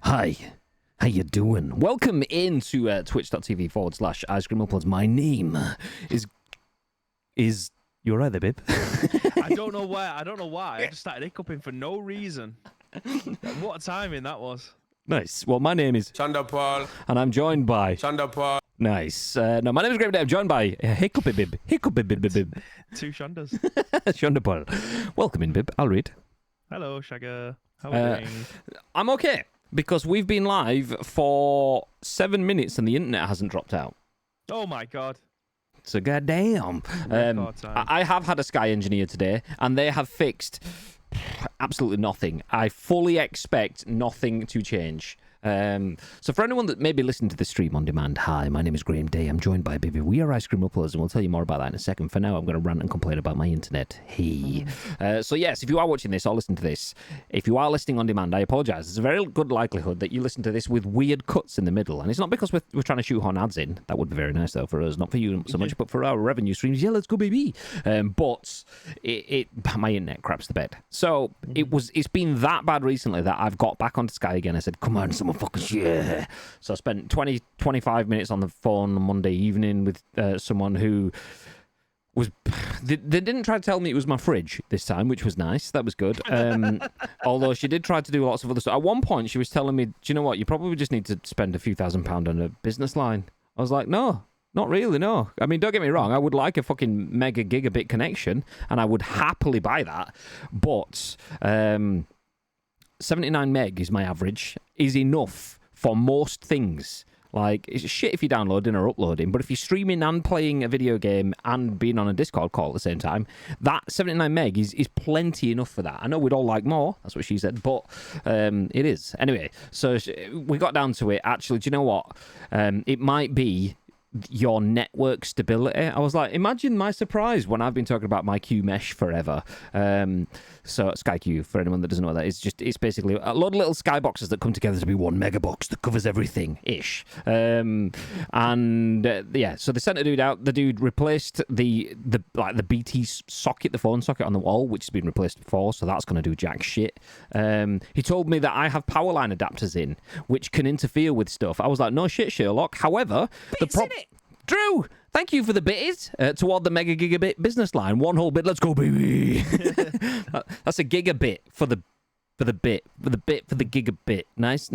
Hi, how you doing? Welcome into twitch.tv/Ice Cream Uploads. My name is you alright there, babe? I don't know why. I just started hiccuping for no reason. What a timing that was. Nice. Well, my name is Chandapal. and I'm joined by Chandapal. Nice. No, my name is Graham. I'm joined by Hiccupy Bib. Hiccupy Bib Bib Bib. Two Shondas. Shondapal. Welcome in, Bib. I'll read. Hello, Shagger. How are you doing? I'm okay because we've been live for 7 minutes and the internet hasn't dropped out. Oh my god. So goddamn. Record time. I have had a Sky engineer today, and they have fixed absolutely nothing. I fully expect nothing to change. So for anyone that may be listening to the stream on demand, hi, my name is Graham Day. I'm joined by Baby. We are Ice Cream Uploads, and we'll tell you more about that in a second. For now, I'm going to rant and complain about my internet. Hey. So yes, if you are watching this or listening to this, if you are listening on demand, I apologise. There's a very good likelihood that you listen to this with weird cuts in the middle, and it's not because we're trying to shoehorn ads in. That would be very nice though for us, not for you so much, but for our revenue streams. Yeah, let's go, baby. But my internet craps the bed. So it's been that bad recently that I've got back onto Sky again. I said, come on, someone fucking yeah. So I spent 25 minutes on the phone on Monday evening with someone who was... They didn't try to tell me it was my fridge this time, which was nice. That was good. Although she did try to do lots of other stuff. At one point, she was telling me, do you know what? You probably just need to spend a few £1,000 on a business line. I was like, no. Not really, no. I mean, don't get me wrong. I would like a fucking mega gigabit connection, and I would happily buy that. But 79 meg is my average, is enough for most things. Like, it's shit if you're downloading or uploading, but if you're streaming and playing a video game and being on a Discord call at the same time, that 79 meg is plenty enough for that. I know we'd all like more, that's what she said, but it is. Anyway, so we got down to it. Actually, do you know what? It might be your network stability. I was like, imagine my surprise when I've been talking about my Q mesh forever. So Sky Q, for anyone that doesn't know what that is, it's basically a lot of little sky boxes that come together to be one mega box that covers everything ish. Yeah, so they sent a dude out. The dude replaced the BT socket, the phone socket on the wall, which has been replaced before, so that's going to do jack shit. He told me that I have power line adapters in, which can interfere with stuff. I was like, no shit, Sherlock. However, Drew, thank you for the bits toward the mega gigabit business line. One whole bit, let's go, baby. That's a gigabit for the gigabit. Nice.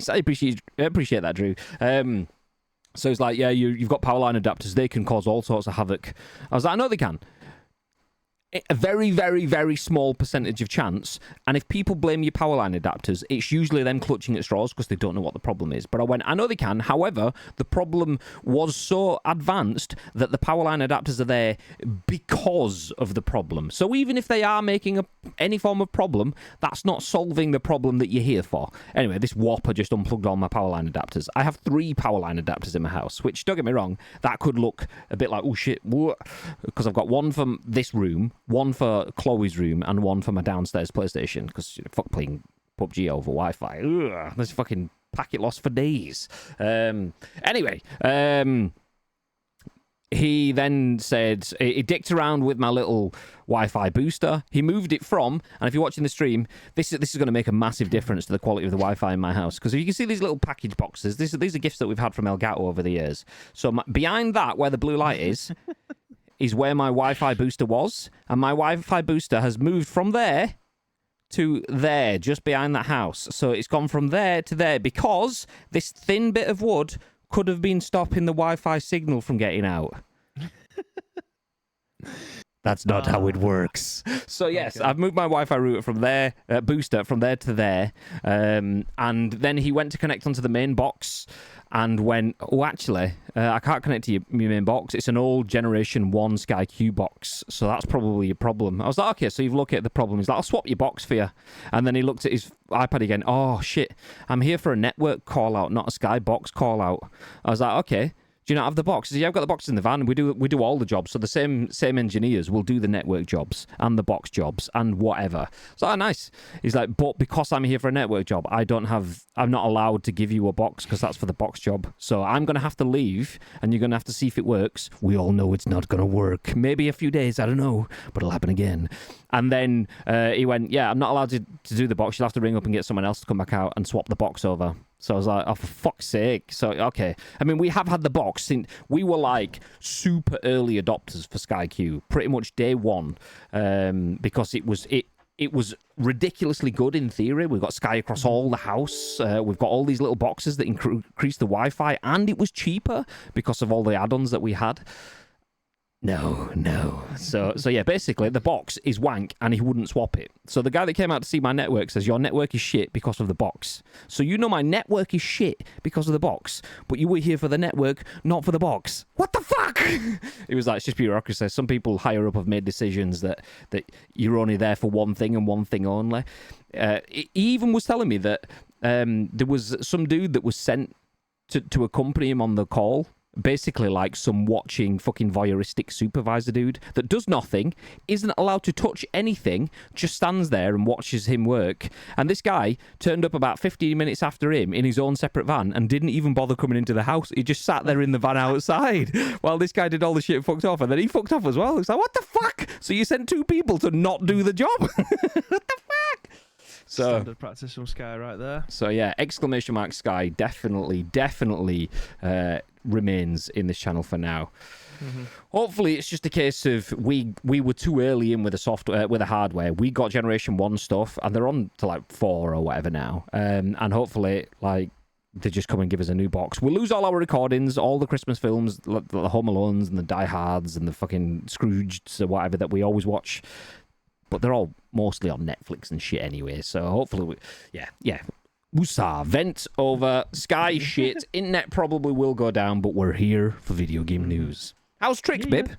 I appreciate that, Drew. So it's like, yeah, you've got power line adapters. They can cause all sorts of havoc. I was like, I know they can. A very, very, very small percentage of chance, and if people blame your power line adapters, it's usually them clutching at straws because they don't know what the problem is. But I know they can. However, the problem was so advanced that the power line adapters are there because of the problem. So even if they are making any form of problem, that's not solving the problem that you're here for. Anyway, this whopper just unplugged all my power line adapters. I have 3 power line adapters in my house, which, don't get me wrong, that could look a bit like, oh shit, because I've got one from this room, one for Chloe's room, and one for my downstairs PlayStation, because fuck playing PUBG over Wi-Fi. Ugh, there's fucking packet lost for days. Anyway, he then said, he dicked around with my little Wi-Fi booster. He moved it from, and if you're watching the stream, this is going to make a massive difference to the quality of the Wi-Fi in my house. Because if you can see these little package boxes, these are gifts that we've had from Elgato over the years. So behind that, where the blue light is where my Wi-Fi booster was, and my Wi-Fi booster has moved from there to there, just behind that house. So it's gone from there to there because this thin bit of wood could have been stopping the Wi-Fi signal from getting out. That's not how it works. So yes, okay. I've moved my Wi-Fi router from there, booster from there to there, and then he went to connect onto the main box and went, oh, actually, I can't connect to your main box. It's an old Generation 1 Sky Q box, so that's probably your problem. I was like, okay, so you've looked at the problem. He's like, I'll swap your box for you. And then he looked at his iPad again. Oh, shit, I'm here for a network call-out, not a Sky box call-out. I was like, okay. Do you not have the boxes? Yeah, I've got the boxes in the van. We do all the jobs. So the same engineers will do the network jobs and the box jobs and whatever. So nice. He's like, but because I'm here for a network job, I'm not allowed to give you a box because that's for the box job. So I'm gonna have to leave, and you're gonna have to see if it works. We all know it's not gonna work. Maybe a few days, I don't know, but it'll happen again. And then he went, yeah, I'm not allowed to do the box. You'll have to ring up and get someone else to come back out and swap the box over. So I was like, oh, for fuck's sake. So, okay. I mean, we have had the box since we were like super early adopters for SkyQ, pretty much day one, because it was ridiculously good in theory. We've got Sky across all the house. We've got all these little boxes that increase the Wi-Fi, and it was cheaper because of all the add-ons that we had. No. So yeah, basically the box is wank and he wouldn't swap it. So the guy that came out to see my network says, your network is shit because of the box. So you know my network is shit because of the box, but you were here for the network, not for the box. What the fuck? It was like, it's just bureaucracy. Some people higher up have made decisions that you're only there for one thing and one thing only. He even was telling me that there was some dude that was sent to accompany him on the call. Basically like some watching fucking voyeuristic supervisor dude that does nothing, isn't allowed to touch anything, just stands there and watches him work. And this guy turned up about 15 minutes after him in his own separate van and didn't even bother coming into the house. He just sat there in the van outside while this guy did all the shit and fucked off. And then he fucked off as well. It's like, what the fuck? So you sent two people to not do the job? What the fuck? So, standard practice from Sky right there. So yeah, exclamation mark Sky definitely remains in this channel for now. Mm-hmm. Hopefully it's just a case of we were too early in with the software, with the hardware. We got generation 1 stuff and they're on to like 4 or whatever now. And hopefully like they just come and give us a new box. We'll lose all our recordings, all the Christmas films, the Home Alones and the Die Hards and the fucking Scrooges or whatever that we always watch. But they're all mostly on Netflix and shit anyway. So hopefully, yeah. Woosah, vent over, Sky shit. Internet probably will go down, but we're here for video game news. How's Tricks, Bib?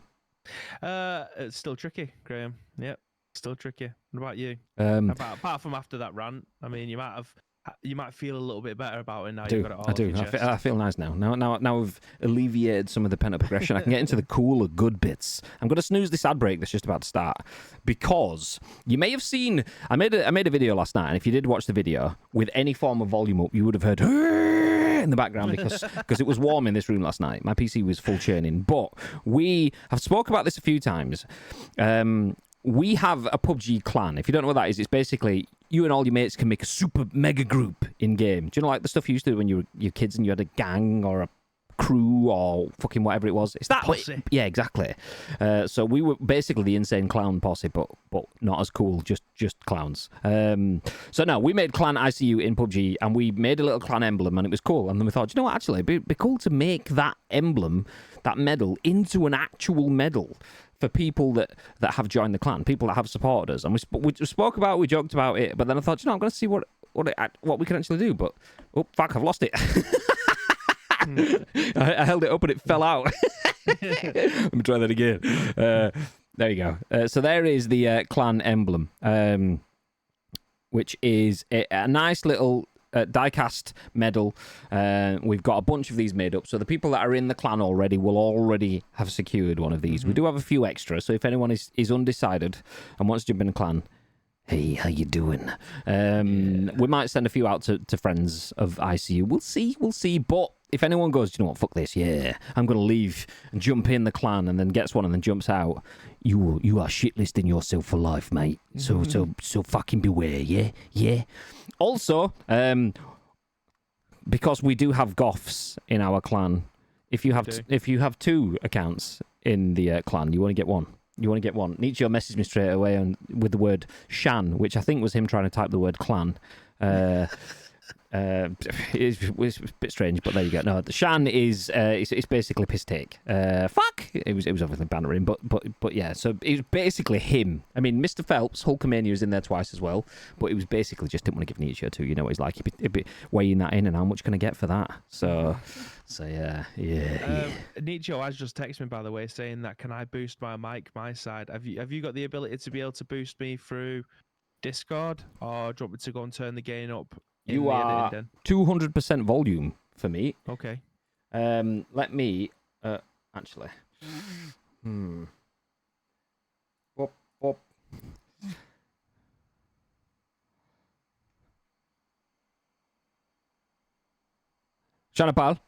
It's still tricky, Graham. Yep, still tricky. What about you? Apart from after that rant, I mean, you might feel a little bit better about it now. You've got it all I do. I feel nice now. Now we've alleviated some of the pent-up aggression. I can get into the cooler, good bits. I'm going to snooze this ad break that's just about to start because you may have seen. I made a video last night, and if you did watch the video with any form of volume up, you would have heard in the background because it was warm in this room last night. My PC was full churning, but we have spoke about this a few times. We have a PUBG clan. If you don't know what that is, it's basically you and all your mates can make a super mega group in game. Do you know like the stuff you used to do when you were kids and you had a gang or a crew or fucking whatever it was? It's that posse. Yeah, exactly. So we were basically the insane clown posse, but not as cool, just clowns. So no, we made clan ICU in PUBG and we made a little clan emblem and it was cool. And then we thought, you know what, actually, it'd be cool to make that emblem, that medal, into an actual medal for people that have joined the clan, people that have supported us. And we spoke about it, we joked about it, but then I thought, you know, I'm going to see what we can actually do. But, oh, fuck, I've lost it. I held it up and it fell out. Let me try that again. There you go. So there is the clan emblem, which is a nice little die-cast medal. We've got a bunch of these made up, so the people that are in the clan already will already have secured one of these. Mm-hmm. We do have a few extra, so if anyone is undecided and wants to jump in the clan, hey, how you doing? We might send a few out to friends of ICU. We'll see, but if anyone goes, you know what, fuck this, yeah, I'm going to leave and jump in the clan and then gets one and then jumps out, you are shitlisting yourself for life, mate. So fucking beware, yeah. Also, because we do have goths in our clan, if you have 2 accounts in the clan, you want to get one. Nietzsche messaged me straight away with the word Shan, which I think was him trying to type the word clan. It was a bit strange, but there you go. No, the Shan is it's basically piss take. Fuck. It was obviously bantering, but yeah. So it was basically him. I mean, Mr. Phelps, Hulkamania is in there twice as well, but it was basically just didn't want to give Nietzsche to. You know what he's like. He'd be weighing that in, and how much can I get for that? So yeah. Nietzsche has just texted me, by the way, saying that can I boost my mic my side? Have you got the ability to be able to boost me through Discord, or do you want me to go and turn the gain up? You are 200% volume for me. Okay. Let me actually. Whoop, whoop. Shana Pal.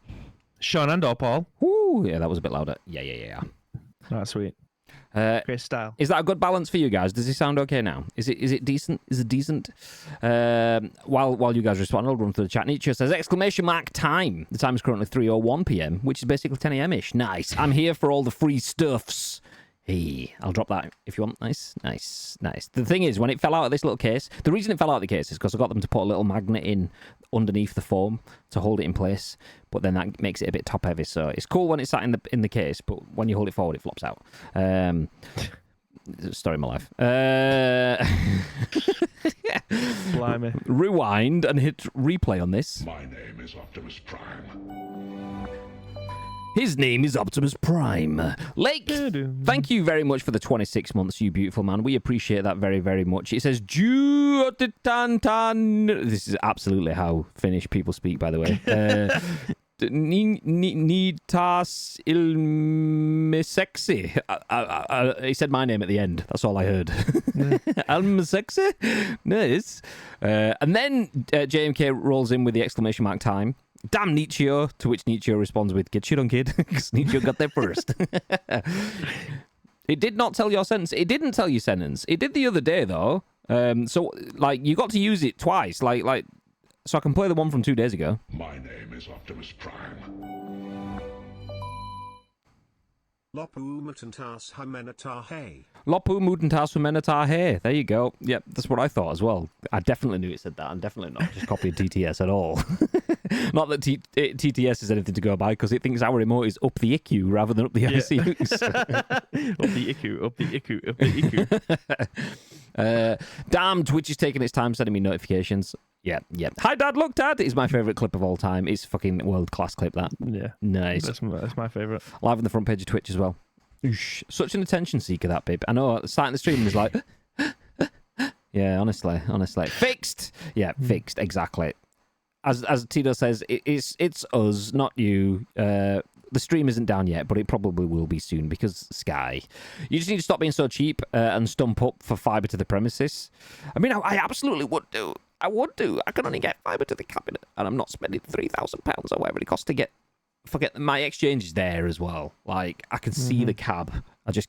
Sean and or Paul. Ooh, yeah, that was a bit louder. Yeah. That's sweet. Great style. Is that a good balance for you guys? Does it sound okay now? Is it decent? Is it decent? While you guys respond, I'll run through the chat. Nietzsche says, ! Time. The time is currently 3:01 p.m, which is basically 10 a.m-ish. Nice. I'm here for all the free stuffs. Hey, I'll drop that if you want. Nice. The thing is, when it fell out of this little case, the reason it fell out of the case is because I got them to put a little magnet in underneath the foam to hold it in place, but then that makes it a bit top heavy. So it's cool when it's sat in the case, but when you hold it forward, it flops out. Story of my life. Blimey. Rewind and hit replay on this. My name is Optimus Prime. His name is Optimus Prime. Lake, thank you very much for the 26 months, you beautiful man. We appreciate that very, very much. It says, this is absolutely how Finnish people speak, by the way. Nitas ilmesexy. He said my name at the end. That's all I heard. Ilmesexy? Nice. And then JMK rolls in with the exclamation mark time. Damn Nietzsche, to which Nietzsche responds with, get shit on, kid, because Nietzsche got there first. It did not tell your sentence. It didn't tell you sentence. It did the other day, though. So, like, you got to use it twice. Like, so I can play the one from 2 days ago. My name is Optimus Prime. Lopu mutantas humanitahe. Lopu mutantas humanitahe. There you go. Yep, that's what I thought as well. I definitely knew it said that. I'm definitely not just copying TTS at all. Not that TTS is anything to go by, because it thinks our remote is up the IQ rather than up the ICUs. Up the IQ. Damn, Twitch is taking its time sending me notifications. Yeah. Hi, Dad. Look, Dad. It's my favourite clip of all time. It's fucking world-class clip, that. Yeah. Nice. That's my favourite. Live on the front page of Twitch as well. Oosh. Such an attention seeker, that babe. I know, starting the stream is like... yeah, honestly. Fixed! Yeah, fixed, exactly. As Tito says, it's us, not you. The stream isn't down yet, but it probably will be soon, because Sky. You just need to stop being so cheap and stump up for fibre to the premises. I mean, I absolutely would do. I would do. I can only get fibre to the cabinet, and I'm not spending £3,000 or whatever it costs to get... Forget, my exchange is there as well. Like, I can see the cab. I just...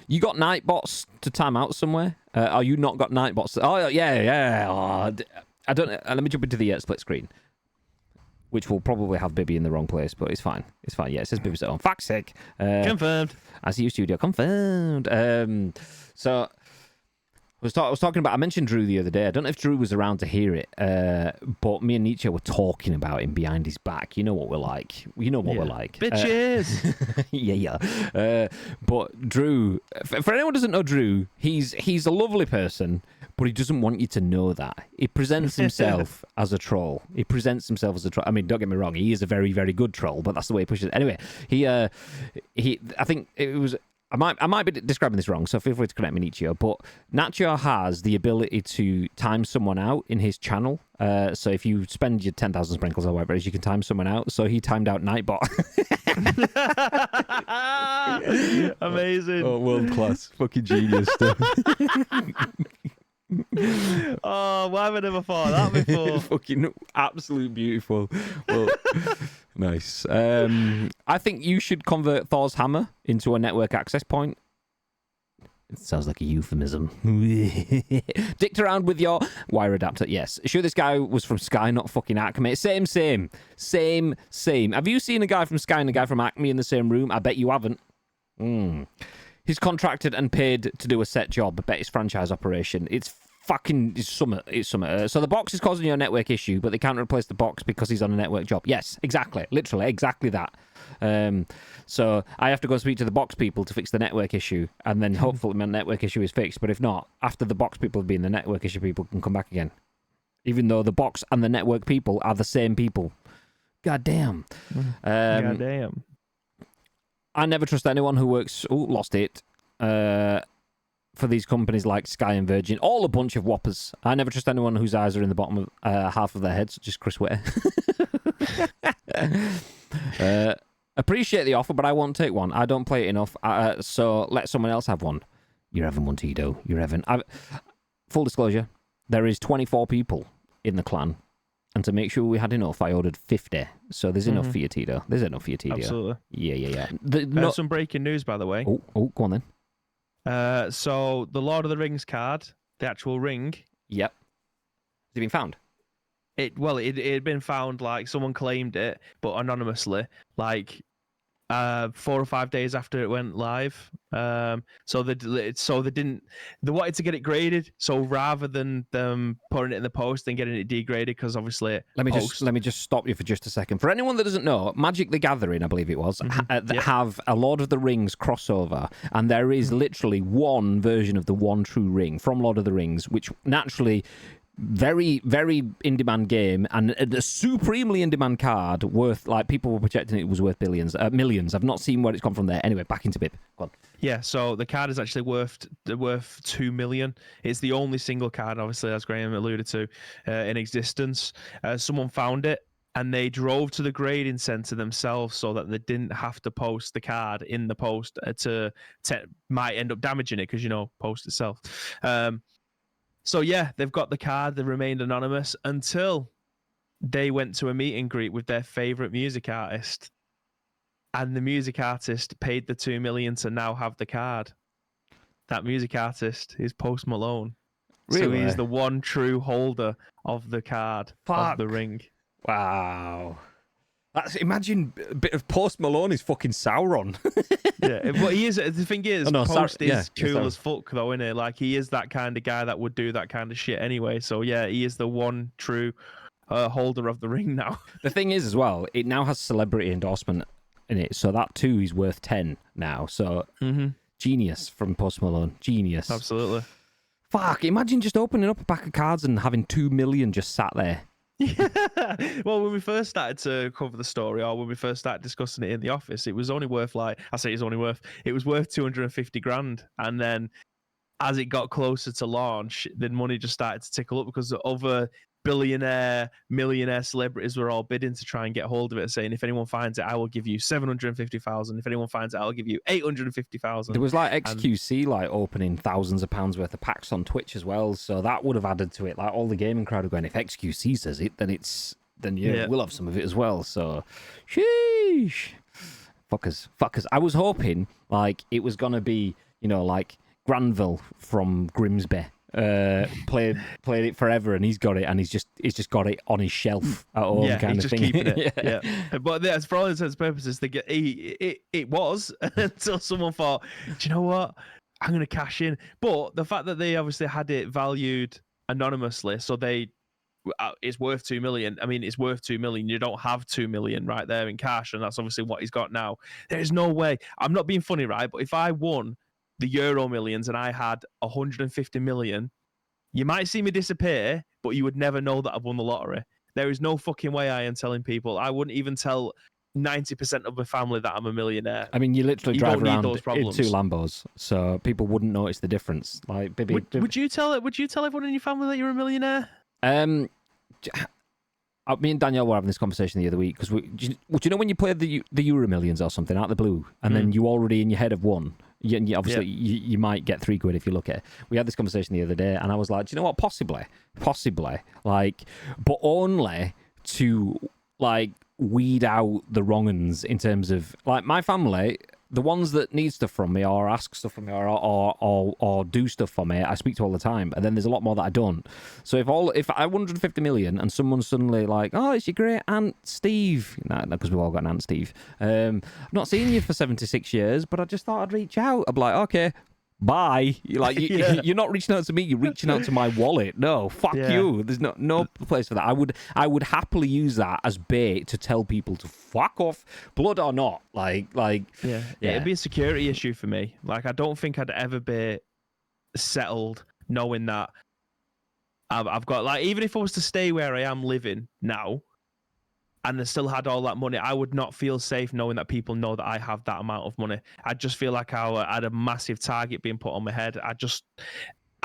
You got Nightbots to time out somewhere? Are you not got Nightbots? Oh, yeah. Oh, I don't know. Let me jump into the split screen, which will probably have Bibby in the wrong place, but it's fine. Yeah, it says Bibby's at home. Fuck's sake. Confirmed. ICU studio. Confirmed. So... I was talking about, I mentioned Drew the other day. I don't know if Drew was around to hear it, but me and Nietzsche were talking about him behind his back. You know what we're like. We're like. Bitches! Yeah. But Drew, for anyone who doesn't know Drew, he's a lovely person, but he doesn't want you to know that. He presents himself as a troll. I mean, don't get me wrong, he is a very, very good troll, but that's the way he pushes it. Anyway, I think it was... I might be describing this wrong, so feel free to correct me, Nietzsche. But Nacho has the ability to time someone out in his channel. So if you spend your 10,000 sprinkles or whatever it is, you can time someone out. So he timed out Nightbot. Amazing. Oh, world class. Fucking genius stuff. Oh, why have I never thought of that before? Fucking absolute beautiful. Well, nice. I think you should convert Thor's hammer into a network access point. It sounds like a euphemism. Dicked around with your wire adapter. Yes. Sure, this guy was from Sky, not fucking Acme. Same. Have you seen a guy from Sky and a guy from Acme in the same room? I bet you haven't. He's contracted and paid to do a set job. I bet it's franchise operation. It's summer. So the box is causing you a network issue, but they can't replace the box because he's on a network job. Yes, exactly. Literally, exactly that. So I have to go speak to the box people to fix the network issue, and then hopefully my network issue is fixed. But if not, after the box people have been, the network issue people can come back again. Even though the box and the network people are the same people. God damn. God damn. I never trust anyone who works... Oh, lost it. For these companies like Sky and Virgin. All a bunch of whoppers. I never trust anyone whose eyes are in the bottom of half of their heads, such as Chris Witter. Appreciate the offer, but I won't take one. I don't play it enough, so let someone else have one. You're having one, Tito. You're having... Full disclosure, there is 24 people in the clan, and to make sure we had enough, I ordered 50. So there's enough for you, Tito. There's enough for you, Tito. Absolutely. Yeah. Some breaking news, by the way. Oh, go on then. So the Lord of the Rings card, the actual ring... Yep. Has it been found? It had been found, like someone claimed it, but anonymously, like 4 or 5 days after it went live. So they wanted to get it graded. So rather than them putting it in the post and getting it degraded, because obviously let me just stop you for just a second. For anyone that doesn't know, Magic the Gathering, I believe it was, have a Lord of the Rings crossover, and there is literally one version of the one true ring from Lord of the Rings, which naturally. Very, very in-demand game, and a supremely in-demand card worth, like, people were projecting it was worth millions. I've not seen where it's gone from there. Anyway, back into Bib. Go on. Yeah, so the card is actually worth 2 million. It's the only single card, obviously, as Graham alluded to, in existence. Someone found it, and they drove to the grading center themselves so that they didn't have to post the card in the post might end up damaging it because, post itself. So yeah, they've got the card. They remained anonymous until they went to a meet and greet with their favorite music artist, and the music artist paid the 2 million to now have the card. That music artist is Post Malone. Really? So he's the one true holder of the card of the ring. Wow. Imagine a bit of Post Malone is fucking Sauron. Yeah, but he is. The thing is, Post is cool as fuck, though, isn't it? Like, he is that kind of guy that would do that kind of shit anyway. So yeah, he is the one true holder of the ring now. The thing is, as well, it now has celebrity endorsement in it, so that too is worth 10 now. So genius from Post Malone, genius. Absolutely. Fuck! Imagine just opening up a pack of cards and having 2 million just sat there. Yeah. Well, when we first started to cover the story, or when we first started discussing it in the office, it was only worth it was worth 250 grand. And then as it got closer to launch, then money just started to tickle up because the other billionaire, millionaire celebrities were all bidding to try and get hold of it, saying, if anyone finds it, I will give you 750,000. If anyone finds it, I'll give you 850,000. There was like XQC like opening thousands of pounds worth of packs on Twitch as well, so that would have added to it. Like, all the gaming crowd are going, if XQC says it, then we'll have some of it as well. So sheesh. Fuckers. I was hoping like it was gonna be, like Granville from Grimsby. Played it forever, and he's got it, and he's just got it on his shelf at home, kind of thing. Keeping it. Yeah. But for all intents and purposes, it was until someone thought, do you know what? I'm going to cash in. But the fact that they obviously had it valued anonymously, so it's worth 2 million. I mean, it's worth 2 million. You don't have 2 million right there in cash, and that's obviously what he's got now. There's no way. I'm not being funny, right? But if I won the Euro Millions and I had 150 million, you might see me disappear, but you would never know that I've won the lottery. There is no fucking way I am telling people. I wouldn't even tell 90% of my family that I'm a millionaire. I mean, you literally drive around in 2 Lambos, so people wouldn't notice the difference. Like, would you tell everyone in your family that you're a millionaire? Me and Danielle were having this conversation the other week because do you know when you play the Euro Millions or something out of the blue, and then you already in your head have won? Obviously, you might get £3 if you look at it. We had this conversation the other day, and I was like, do you know what? Possibly, like, but only to like weed out the wrong uns in terms of like my family. The ones that need stuff from me or ask stuff from me or do stuff for me, I speak to all the time. And then there's a lot more that I don't. So if I 150 million and someone's suddenly like, oh, it's your great Aunt Steve. No, because we've all got an Aunt Steve. I've not seen you for 76 years, but I just thought I'd reach out. I'd be like, okay, bye. You're not reaching out to me, you're reaching out to my wallet. No, fuck you. There's no place for that. I would happily use that as bait to tell people to fuck off, blood or not. It'd be a security issue for me. Like, I don't think I'd ever be settled knowing that I've got, like, even if I was to stay where I am living now and I still had all that money, I would not feel safe knowing that people know that I have that amount of money. I just feel like I had a massive target being put on my head.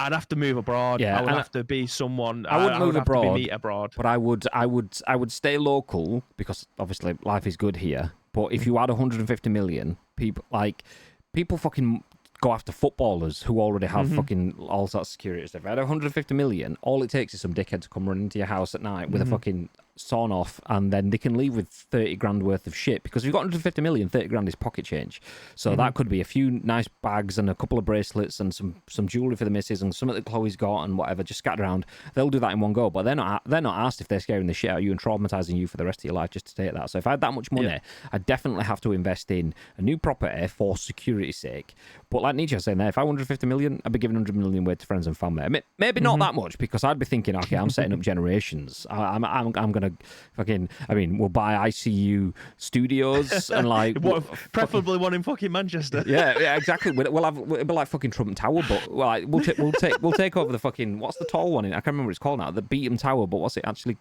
I'd have to move abroad. Yeah, I would and have to be someone. I wouldn't move have to abroad, be meet abroad. but I would stay local because obviously life is good here. But if you had 150 million people fucking go after footballers who already have fucking all sorts of security stuff. If I had 150 million, all it takes is some dickhead to come run into your house at night with a fucking sawn off, and then they can leave with 30 grand worth of shit. Because if you've got 150 million, 30 grand is pocket change. So that could be a few nice bags and a couple of bracelets and some jewelry for the missus and something that Chloe's got and whatever, just scattered around. They'll do that in one go, but they're not asked if they're scaring the shit out of you and traumatizing you for the rest of your life just to take that. So if I had that much money, I'd definitely have to invest in a new property for security's sake. But like Nietzsche was saying there, if I had 150 million, I'd be giving 100 million away to friends and family. Maybe not that much, because I'd be thinking, okay, I'm setting up generations. I'm gonna fucking, we'll buy ICU studios and like Preferably one in fucking Manchester. yeah, exactly. It'll be like fucking Trump Tower, but we'll take over the fucking, what's the tall one? I can't remember what it's called now. The Beetham Tower, but what's it actually?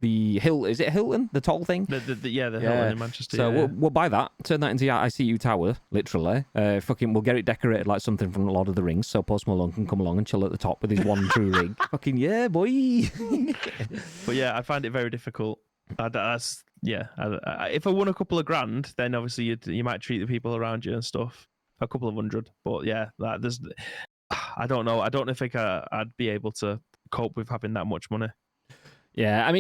The Hill, is it Hilton? The tall thing? The Hilton in Manchester. So we'll buy that, turn that into the ICU tower, literally. We'll get it decorated like something from Lord of the Rings, so Post Malone can come along and chill at the top with his one true rig. Fucking yeah, boy. But yeah, I find it very difficult. If I won a couple of grand, then obviously you might treat the people around you and stuff. A couple of hundred, but yeah, I don't know. I don't think I'd be able to cope with having that much money. Yeah,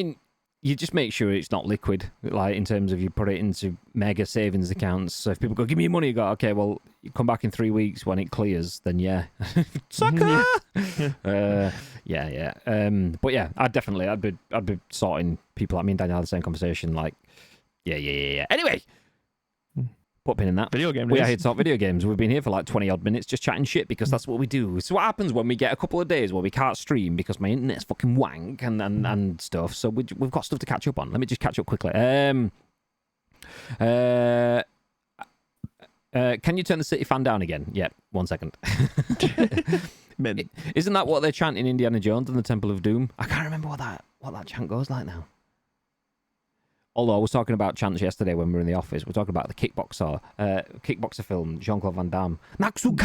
you just make sure it's not liquid, like in terms of you put it into mega savings accounts. So if people go, give me your money, you go, okay, well, you come back in 3 weeks when it clears, then yeah. Sucker! Yeah. But yeah, I'd be sorting people like me and Daniel had the same conversation, like, yeah. Anyway, put a pin in that. Video game We news. are here to talk video games. We've been here for like 20 odd minutes just chatting shit because that's what we do. So what happens when we get a couple of days where we can't stream because my internet's fucking wank and stuff. So we've got stuff to catch up on. Let me just catch up quickly. Can you turn the City fan down again? Yeah, 1 second. Isn't that what they chant in Indiana Jones and the Temple of Doom? I can't remember what that chant goes like now. Although I was talking about chants yesterday when we were in the office. We're talking about the kickboxer film, Jean-Claude Van Damme. Naksu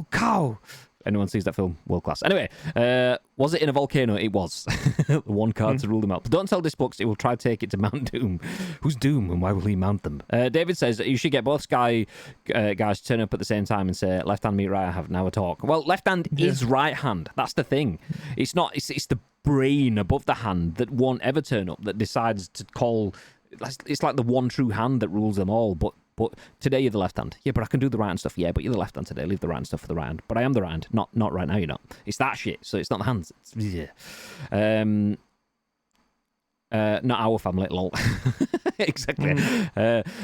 Cow! Anyone sees that film? World class. Anyway, was it in a volcano? It was. The one card to rule them out. But don't tell this book, it will try to take it to Mount Doom. Who's Doom and why will he mount them? David says that you should get both Sky guys to turn up at the same time and say, left hand meet right hand, now a talk. Well, left hand is right hand. That's the thing. It's not, it's the brain above the hand that won't ever turn up, that decides to call. It's like the one true hand that rules them all. But today you're the left hand. Yeah, but I can do the right hand stuff. Yeah, but you're the left hand today. Leave the right hand stuff for the right hand. But I am the right hand. Not right now. You're not. It's that shit. So it's not the hands. Not our family. Lol. Exactly.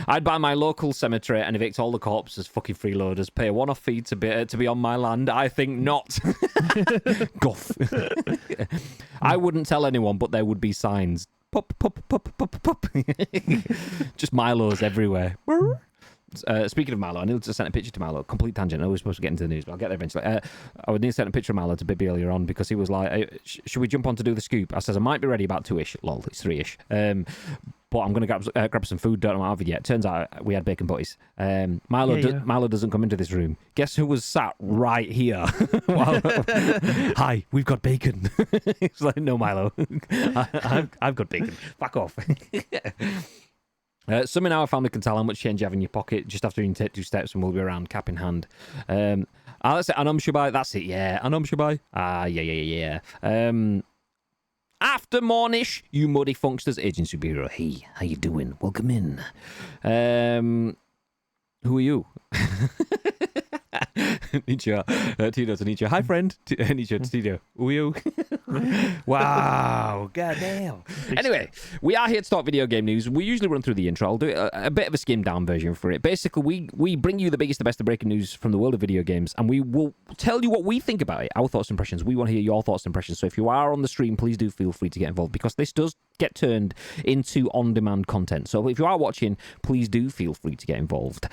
I'd buy my local cemetery and evict all the corpses as fucking freeloaders. Pay a one-off fee to be on my land. I think not. Guff. I wouldn't tell anyone, but there would be signs. Pop. Just Milos everywhere. Speaking of Milo, I need to send a picture to Milo. Complete tangent. I was supposed to get into the news, but I'll get there eventually. I would need to send a picture of Milo to Bibby earlier on because he was like, should we jump on to do the scoop? I says, I might be ready about 2-ish. Lol, it's 3-ish. But I'm going to grab some food. Don't know what I've had yet. Turns out we had bacon butties. Milo doesn't come into this room. Guess who was sat right here? Hi, we've got bacon. He's like, no, Milo. I've got bacon. Fuck off. Some in our family can tell how much change you have in your pocket just after you take 2 steps and we'll be around cap in hand. Let's say Anam Shabai. That's it, yeah. Anam Shabai. Yeah. After Mornish, you muddy funksters. Agent Superhero. Hey, how you doing? Welcome in. Who are you? Nietzsche. Tito to Nietzsche. Hi, friend. Nietzsche to Tito. Who are you? Wow. Goddamn. Anyway, we are here to talk video game news. We usually run through the intro. I'll do a bit of a skimmed down version for it. Basically, we bring you the biggest, the best, the breaking news from the world of video games, and we will tell you what we think about it, our thoughts and impressions. We want to hear your thoughts and impressions. So if you are on the stream, please do feel free to get involved because this does get turned into on-demand content. So if you are watching, please do feel free to get involved.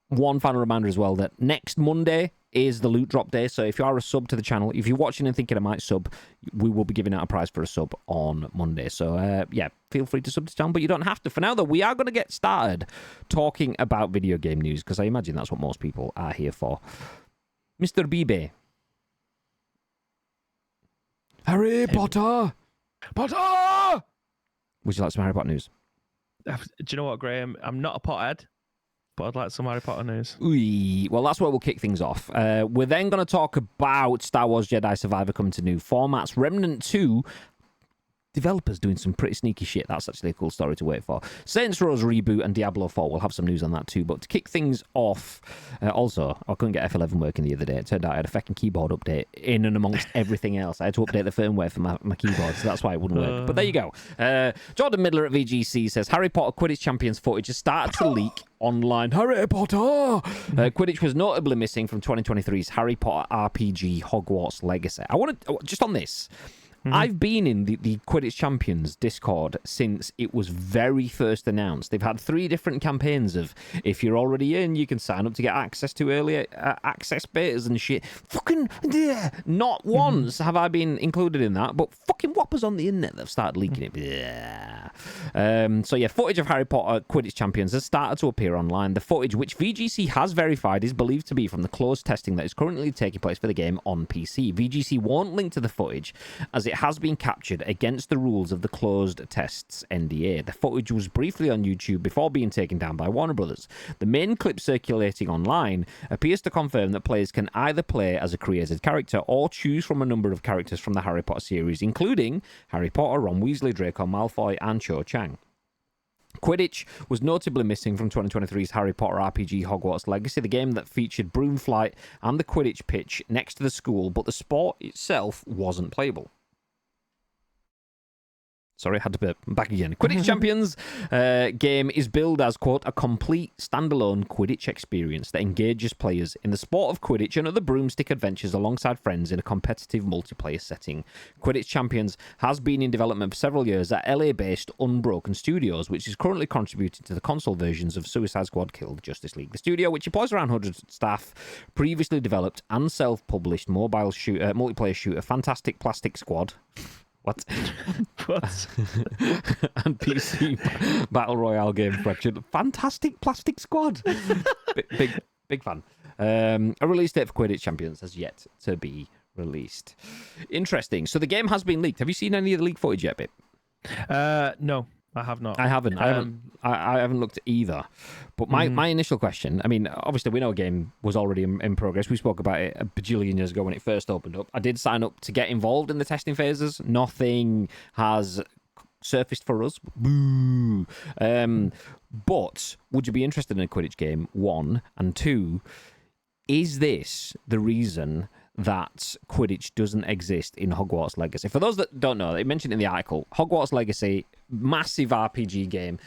One final reminder as well that next Monday is the loot drop day. So if you are a sub to the channel, if you're watching and thinking I might sub, we will be giving out a prize for a sub on Monday. So yeah, feel free to sub to the channel, but you don't have to. For now though, we are going to get started talking about video game news because I imagine that's what most people are here for. Mr. Bibe. Harry Potter! Potter! Would you like some Harry Potter news? Do you know what, Graham? I'm not a pothead, but I'd like some Harry Potter news. Well, that's where we'll kick things off. We're then going to talk about Star Wars Jedi Survivor coming to new formats. Remnant 2, developers doing some pretty sneaky shit. That's actually a cool story to wait for. Saints Row's reboot and Diablo 4. We'll have some news on that too. But to kick things off, also, I couldn't get F11 working the other day. It turned out I had a fucking keyboard update in and amongst everything else. I had to update the firmware for my keyboard, so that's why it wouldn't work. But there you go. Jordan Midler at VGC says, Harry Potter Quidditch Champions footage has started to leak online. Harry Potter! Quidditch was notably missing from 2023's Harry Potter RPG Hogwarts Legacy. I want to, just on this, I've been in the Quidditch Champions Discord since it was very first announced. They've had 3 different campaigns of, if you're already in, you can sign up to get access to early access betas and shit. Fucking, not once have I been included in that, but fucking whoppers on the internet that have started leaking it. So yeah, footage of Harry Potter Quidditch Champions has started to appear online. The footage, which VGC has verified, is believed to be from the closed testing that is currently taking place for the game on PC. VGC won't link to the footage, as it has been captured against the rules of the closed tests NDA. The footage was briefly on YouTube before being taken down by Warner Brothers. The main clip circulating online appears to confirm that players can either play as a created character or choose from a number of characters from the Harry Potter series, including Harry Potter, Ron Weasley, Draco Malfoy, and Cho Chang. Quidditch was notably missing from 2023's Harry Potter RPG Hogwarts Legacy, the game that featured broom flight and the Quidditch pitch next to the school, but the sport itself wasn't playable. Sorry, I had to be back again. Quidditch Champions game is billed as, quote, a complete standalone Quidditch experience that engages players in the sport of Quidditch and other broomstick adventures alongside friends in a competitive multiplayer setting. Quidditch Champions has been in development for several years at LA-based Unbroken Studios, which is currently contributing to the console versions of Suicide Squad Kill the Justice League. The studio, which employs around 100 staff, previously developed and self-published multiplayer shooter Fantastic Plastic Squad. What? What? And PC Battle Royale game Fractured. Fantastic Plastic Squad. big fan. A release date for Quidditch Champions has yet to be released. Interesting. So the game has been leaked. Have you seen any of the leak footage yet, Bip? No. I have not. I haven't. I haven't looked either. But my initial question, I mean, obviously we know a game was already in progress. We spoke about it a bajillion years ago when it first opened up. I did sign up to get involved in the testing phases. Nothing has surfaced for us. Boo. But would you be interested in a Quidditch game? 1, and 2, is this the reason that Quidditch doesn't exist in Hogwarts Legacy? For those that don't know, they mentioned in the article, Hogwarts Legacy, massive RPG game,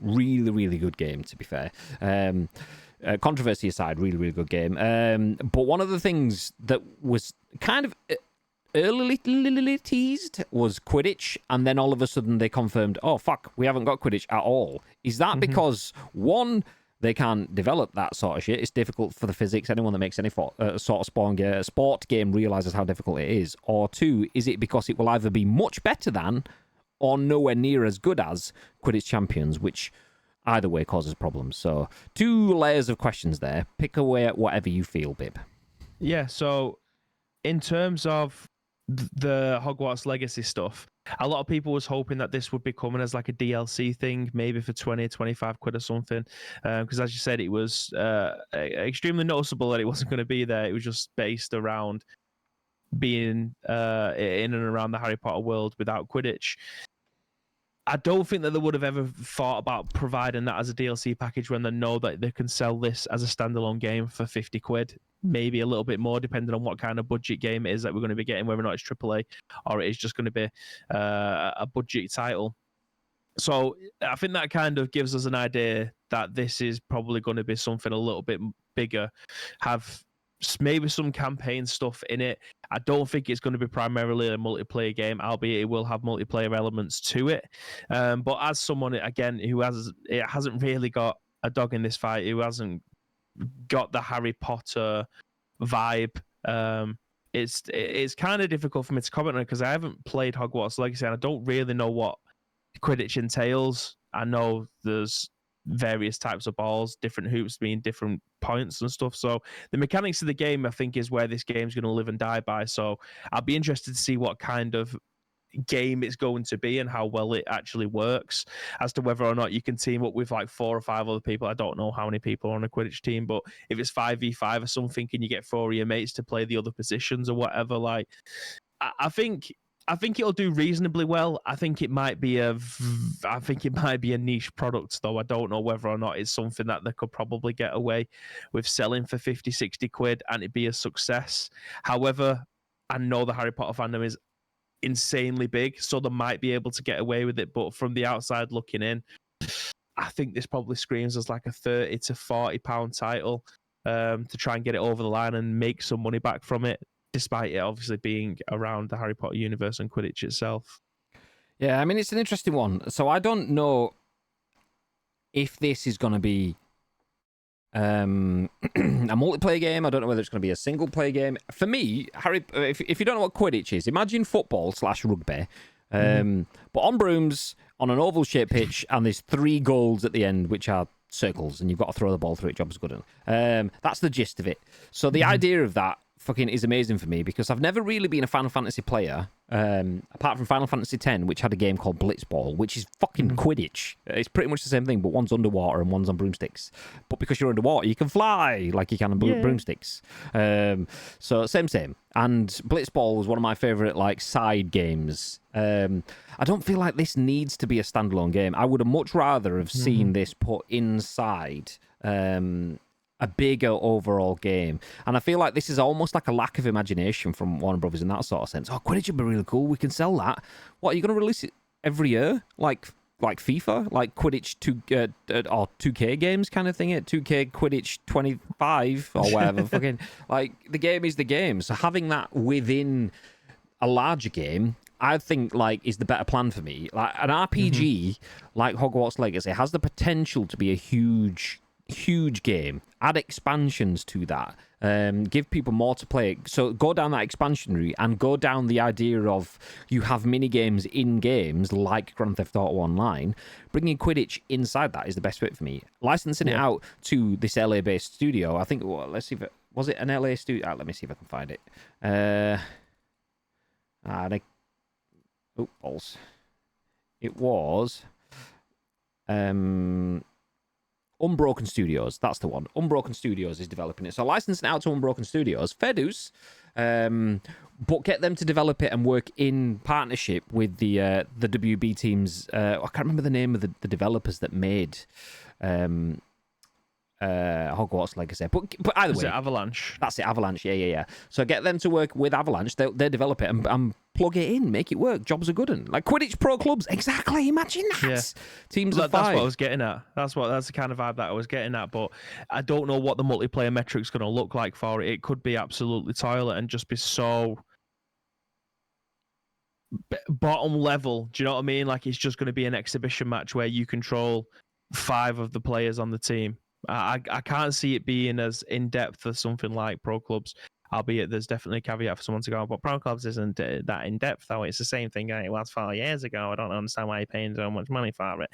really, really good game, to be fair. Controversy aside, really, really good game. But one of the things that was kind of early teased was Quidditch, and then all of a sudden they confirmed, oh, fuck, we haven't got Quidditch at all. Is that because, 1, they can't develop that sort of shit? It's difficult for the physics. Anyone that makes any sort of sport game realizes how difficult it is. Or 2, is it because it will either be much better than or nowhere near as good as Quidditch Champions, which either way causes problems? So 2 layers of questions there. Pick away at whatever you feel, Bib. Yeah, so in terms of the Hogwarts Legacy stuff, a lot of people was hoping that this would be coming as like a DLC thing, maybe for 20, 25 quid or something. Because as you said, it was extremely noticeable that it wasn't going to be there. It was just based around being in and around the Harry Potter world without Quidditch. I don't think that they would have ever thought about providing that as a DLC package when they know that they can sell this as a standalone game for 50 quid, maybe a little bit more, depending on what kind of budget game it is that we're going to be getting, whether or not it's AAA or it is just going to be a budget title. So I think that kind of gives us an idea that this is probably going to be something a little bit bigger, have maybe some campaign stuff in it. I don't think it's going to be primarily a multiplayer game, albeit it will have multiplayer elements to it. But as someone, again, who hasn't really got a dog in this fight, who hasn't got the Harry Potter vibe, it's kind of difficult for me to comment on it because I haven't played Hogwarts Legacy and I don't really know what Quidditch entails. I know there's various types of balls, different hoops being different points and stuff. So the mechanics of the game, I think, is where this game's going to live and die by. So I'll be interested to see what kind of game it's going to be and how well it actually works, as to whether or not you can team up with like 4 or 5 other people. I don't know how many people are on a Quidditch team, but if it's 5v5 or something and you get 4 of your mates to play the other positions or whatever, like I think it'll do reasonably well. I think it might be a niche product, though. I don't know whether or not it's something that they could probably get away with selling for 50, 60 quid and it be a success. However, I know the Harry Potter fandom is insanely big, so they might be able to get away with it. But from the outside looking in, I think this probably screams as like a 30 to 40 pound title to try and get it over the line and make some money back from it, despite it obviously being around the Harry Potter universe and Quidditch itself. Yeah, I mean, it's an interesting one. So I don't know if this is going to be a multiplayer game. I don't know whether it's going to be a single player game. For me, if you don't know what Quidditch is, imagine football / rugby, but on brooms on an oval shaped pitch, and there's 3 goals at the end, which are circles, and you've got to throw the ball through it. Job's good. That's the gist of it. So the idea of that fucking is amazing for me, because I've never really been a Final Fantasy player, apart from Final Fantasy X, which had a game called Blitzball, which is fucking Quidditch. It's pretty much the same thing, but one's underwater and one's on broomsticks. But because you're underwater, you can fly like you can on broomsticks. So same. And Blitzball was one of my favourite like side games. I don't feel like this needs to be a standalone game. I would have much rather have seen this put inside a bigger overall game. And I feel like this is almost like a lack of imagination from Warner Brothers in that sort of sense. Oh, Quidditch would be really cool. We can sell that. What, are you going to release it every year? Like FIFA? Like Quidditch 2 or 2K games kind of thing? 2K Quidditch 25 or whatever. Fucking, like, the game is the game. So having that within a larger game, I think, like, is the better plan for me. Like, an RPG like Hogwarts Legacy has the potential to be a huge game. Add expansions to that, give people more to play. So go down that expansion route and go down the idea of you have mini games in games like Grand Theft Auto Online. Bringing Quidditch inside that is the best fit for me. Licensing it out to this LA based studio, I think, well, let's see if was it an LA studio. Let me see if I can find it. Balls. It was Unbroken Studios, that's the one. Unbroken Studios is developing it. So licensing it out to Unbroken Studios, fair dues, but get them to develop it and work in partnership with the WB teams. I can't remember the name of the developers that made Hogwarts Legacy. But either way. Avalanche? That's it, Avalanche, yeah. So get them to work with Avalanche. They develop it and plug it in, make it work. Jobs are good. And like Quidditch Pro Clubs, exactly. Imagine that. Yeah. Teams of 5. That's what I was getting at. That's the kind of vibe that I was getting at. But I don't know what the multiplayer metric's going to look like for it. It could be absolutely toilet and just be so bottom level. Do you know what I mean? Like, it's just going to be an exhibition match where you control 5 of the players on the team. I can't see it being as in depth as something like Pro Clubs, albeit there's definitely a caveat for someone to go, but Pro Clubs isn't that in depth, though. It's the same thing it was 4 years ago. I don't understand why you're paying so much money for it.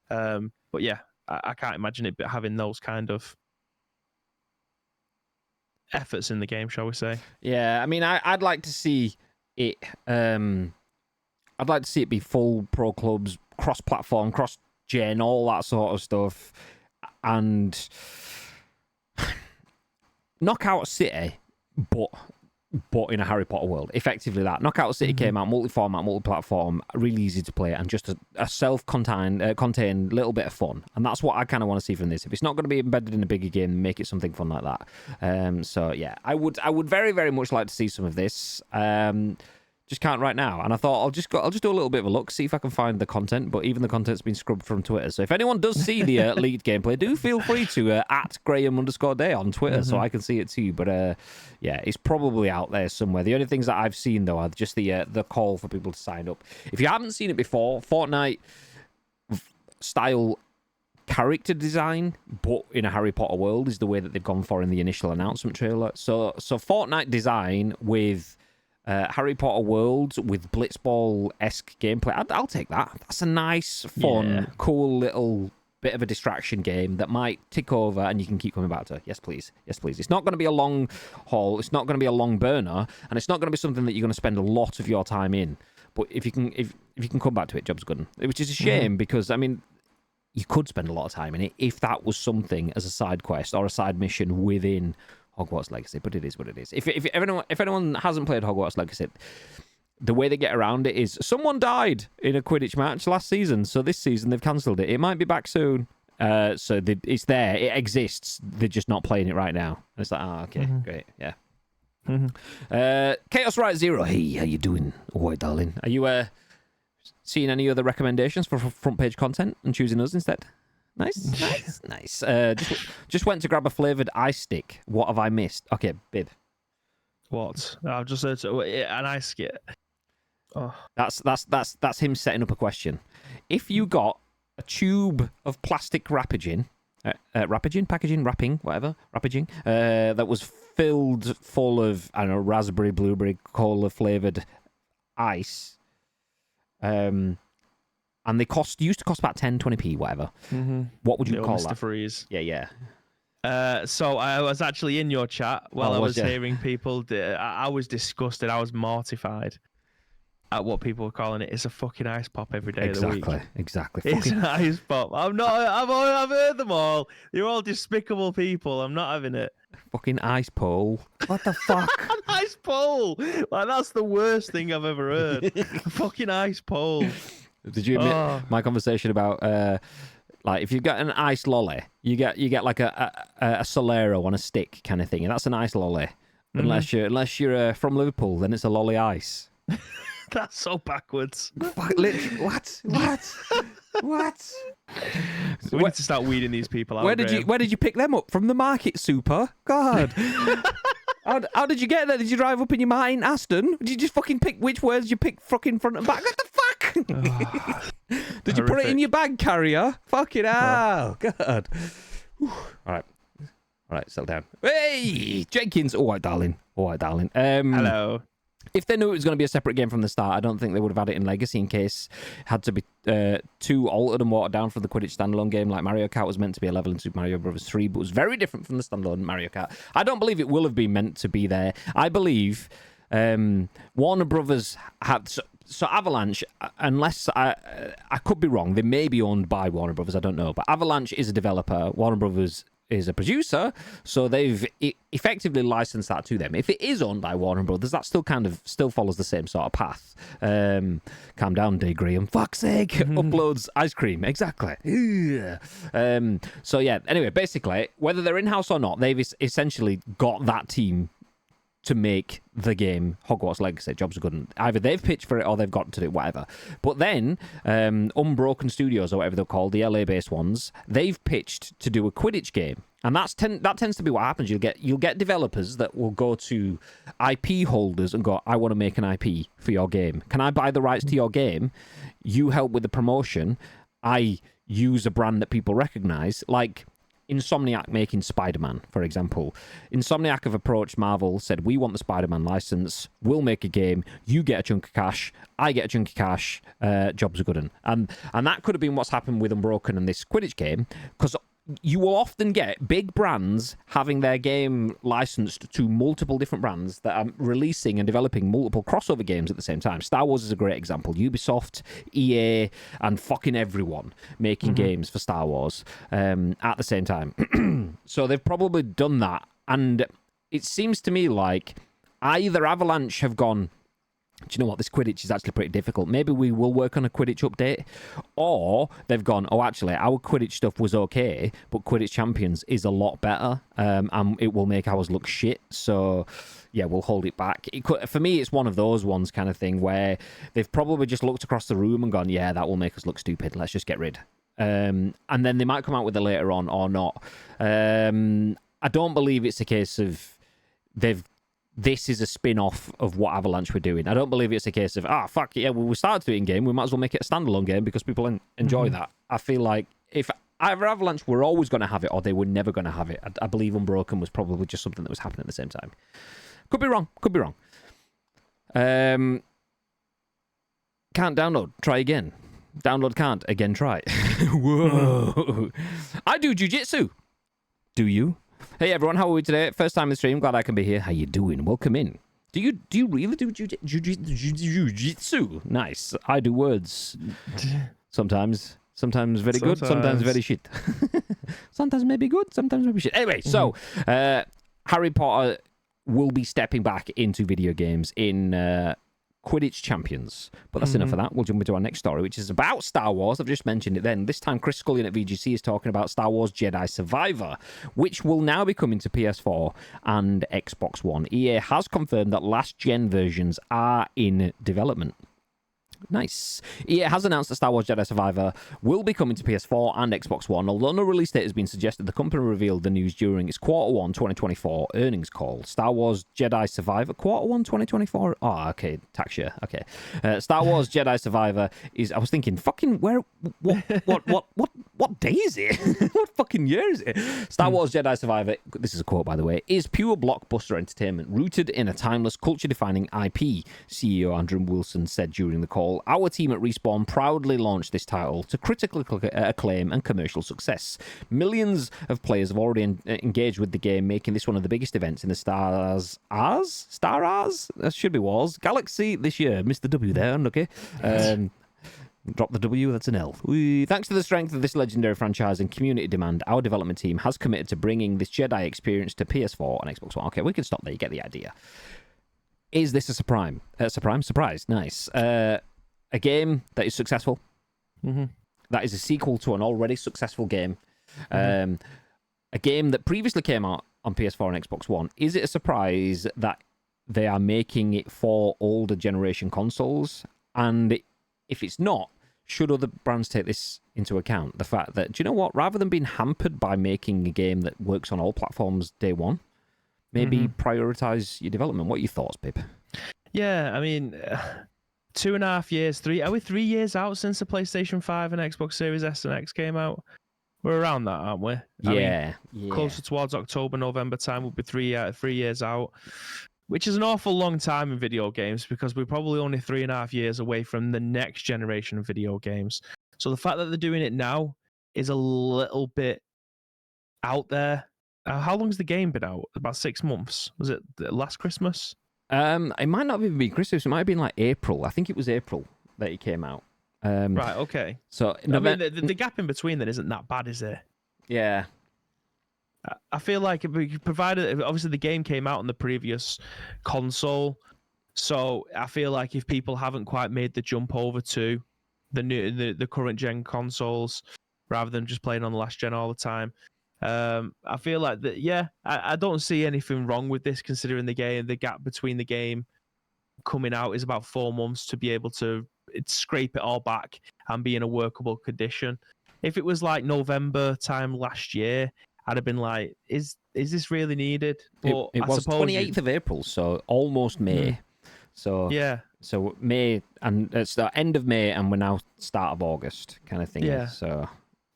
But yeah, I can't imagine it having those kind of efforts in the game, shall we say? Yeah, I mean, I'd like to see it. I'd like to see it be full Pro Clubs, cross-platform, cross-gen, all that sort of stuff. And Knockout City, but in a Harry Potter world. Effectively that. Knockout City came out multi-format, multi-platform, really easy to play, and just a self-contained little bit of fun. And that's what I kind of want to see from this. If it's not going to be embedded in a bigger game, make it something fun like that. So yeah, I would very, very much like to see some of this. Just can't right now. And I thought I'll just do a little bit of a look, see if I can find the content. But even the content's been scrubbed from Twitter. So if anyone does see the leaked gameplay, do feel free to at Graham_Day on Twitter so I can see it too. But yeah, it's probably out there somewhere. The only things that I've seen though are just the call for people to sign up. If you haven't seen it before, Fortnite style character design, but in a Harry Potter world, is the way that they've gone for in the initial announcement trailer. So Fortnite design with Harry Potter world with Blitzball-esque gameplay. I'll take that. That's a nice, fun, cool little bit of a distraction game that might tick over and you can keep coming back to. Yes, please. Yes, please. It's not going to be a long haul. It's not going to be a long burner, and it's not going to be something that you're going to spend a lot of your time in. But if you can come back to it, job's good. Which is a shame because, I mean, you could spend a lot of time in it if that was something as a side quest or a side mission within Hogwarts Legacy, but it is what it is. If anyone hasn't played Hogwarts Legacy, the way they get around it is someone died in a Quidditch match last season, so this season they've cancelled it. It might be back soon. It's there. It exists. They're just not playing it right now. And it's like, okay, great, yeah. Chaos Right Zero. Hey, how you doing, white darling? Are you seeing any other recommendations for front page content and choosing us instead? Nice. Just went to grab a flavoured ice stick. What have I missed? Okay, Bib. What? I've just heard an ice skit. Oh. That's him setting up a question. If you got a tube of plastic packaging, that was filled full of, I don't know, raspberry, blueberry, cola flavoured ice, and they used to cost about 10-20p, whatever. What would you call Mr. that? Freeze. Yeah. So I was actually in your chat while I was hearing people. I was disgusted. I was mortified at what people were calling it. It's a fucking ice pop every day of the week. Exactly. It's an ice pop. I've heard them all. You're all despicable people. I'm not having it. Fucking ice pole. What the fuck? An ice pole. Like, that's the worst thing I've ever heard. A fucking ice pole. Did you admit my conversation about like if you've got an ice lolly, you get like a Solero on a stick kind of thing, and that's an ice lolly. Unless you're from Liverpool, then it's a lolly ice. That's so backwards. What? What? We need to start weeding these people out. Where did you pick them up from the market, Super? God. How did you get there? Did you drive up in your Martin Aston? Did you just fucking pick which words you pick fucking front and back? What the fuck? Did you put it in your bag carrier? Fucking hell. God. All right, settle down. Hey, Jenkins. All right, darling. Hello. If they knew it was going to be a separate game from the start, I don't think they would have had it in Legacy in case it had to be too altered and watered down for the Quidditch standalone game. Like Mario Kart was meant to be a level in Super Mario Bros. 3, but was very different from the standalone Mario Kart. I don't believe it will have been meant to be there. I believe Warner Brothers had... So Avalanche, unless I could be wrong, they may be owned by Warner Brothers, I don't know. But Avalanche is a developer. Warner Brothers is a producer, so they've effectively licensed that to them. If it is owned by Warner Brothers, that still follows the same sort of path. Calm down, Day Graham. Fuck's sake. Uploads ice cream. Exactly. So yeah, anyway, basically, whether they're in-house or not, they've essentially got that team to make the game Hogwarts Legacy. Jobs are good. Either they've pitched for it or they've got to do it, whatever. But then Unbroken Studios, or whatever they're called, the LA-based ones, they've pitched to do a Quidditch game. And that tends to be what happens. You'll get developers that will go to IP holders and go, I want to make an IP for your game. Can I buy the rights to your game? You help with the promotion. I use a brand that people recognize. Like Insomniac making Spider-Man, for example. Insomniac have approached Marvel, said, we want the Spider-Man license, we'll make a game, you get a chunk of cash, I get a chunk of cash, jobs are good. And that could have been what's happened with Unbroken and this Quidditch game, because you will often get big brands having their game licensed to multiple different brands that are releasing and developing multiple crossover games at the same time. Star Wars is a great example. Ubisoft, EA, and fucking everyone making games for Star Wars at the same time. So they've probably done that. And it seems to me like either Avalanche have gone, do you know what, this Quidditch is actually pretty difficult. Maybe we will work on a Quidditch update. Or they've gone, oh, actually, our Quidditch stuff was okay, but Quidditch Champions is a lot better, and it will make ours look shit. So, yeah, we'll hold it back. For me, it's one of those ones kind of thing where they've probably just looked across the room and gone, yeah, that will make us look stupid. Let's just get rid. And then they might come out with it later on or not. I don't believe it's a case of this is a spin-off of what Avalanche were doing. I don't believe it's a case of, fuck, yeah, well, we started doing game, we might as well make it a standalone game because people enjoy that. I feel like if either Avalanche were always going to have it or they were never going to have it, I believe Unbroken was probably just something that was happening at the same time. Could be wrong. Can't download. Try again. Download can't. Again, try. Whoa. I do jujitsu. Do you? Hey everyone, how are we today? First time in the stream. Glad I can be here. How you doing? Welcome in. Do you really do jujitsu? Nice. I do words. Sometimes very good. Sometimes very shit. Sometimes maybe good. Sometimes maybe shit. Anyway, so Harry Potter will be stepping back into video games in Quidditch Champions. But that's enough of that. We'll jump into our next story, which is about Star Wars. I've just mentioned it then. This time, Chris Scullion at VGC is talking about Star Wars Jedi Survivor, which will now be coming to PS4 and Xbox One. EA has confirmed that last-gen versions are in development. Nice. EA has announced that Star Wars Jedi Survivor will be coming to PS4 and Xbox One. Although no release date has been suggested, the company revealed the news during its Q1 2024 earnings call. Star Wars Jedi Survivor Q1 2024. Oh, okay, tax year. Okay. Star Wars Jedi Survivor is. I was thinking, fucking where? What day is it? What fucking year is it? Star Wars Jedi Survivor. This is a quote, by the way. Is pure blockbuster entertainment rooted in a timeless, culture-defining IP. CEO Andrew Wilson said during the call. Our team at Respawn proudly launched this title to critical acclaim and commercial success. Millions of players have already engaged with the game, making this one of the biggest events in the Star Wars? That should be Wars. Galaxy this year. Missed the W there, okay. Drop the W, that's an L. Thanks to the strength of this legendary franchise and community demand, our development team has committed to bringing this Jedi experience to PS4 and Xbox One. Okay, we can stop there. You get the idea. Is this a surprise? Surprise. Nice. A game that is successful. That is a sequel to an already successful game. A game that previously came out on PS4 and Xbox One. Is it a surprise that they are making it for older generation consoles? And if it's not, should other brands take this into account? The fact that, do you know what? Rather than being hampered by making a game that works on all platforms day one, maybe prioritize your development. What are your thoughts, Pip? Yeah, I mean... 2.5 years, are we 3 years out since the PlayStation 5 and Xbox Series S and X came out? We're around that, aren't we? Yeah. Closer towards October, November time, we'll be 3 years out, which is an awful long time in video games because we're probably only 3.5 years away from the next generation of video games. So the fact that they're doing it now is a little bit out there. How long's the game been out? About 6 months. Was it last Christmas? It might not even be Christmas. It might have been like April. I think it was April that it came out. Right. Okay. So I mean, the gap in between then isn't that bad, is there? Yeah. I feel like provided obviously the game came out on the previous console, so I feel like if people haven't quite made the jump over to the current gen consoles rather than just playing on the last gen all the time. I feel like that. Yeah, I don't see anything wrong with this, considering the gap between the game coming out is about 4 months to be able to scrape it all back and be in a workable condition. If it was like November time last year, I'd have been like, "Is this really needed?" But it was 28th of April, so almost May. So yeah, so May, and it's the end of May, and we're now start of August, kind of thing. Yeah. So.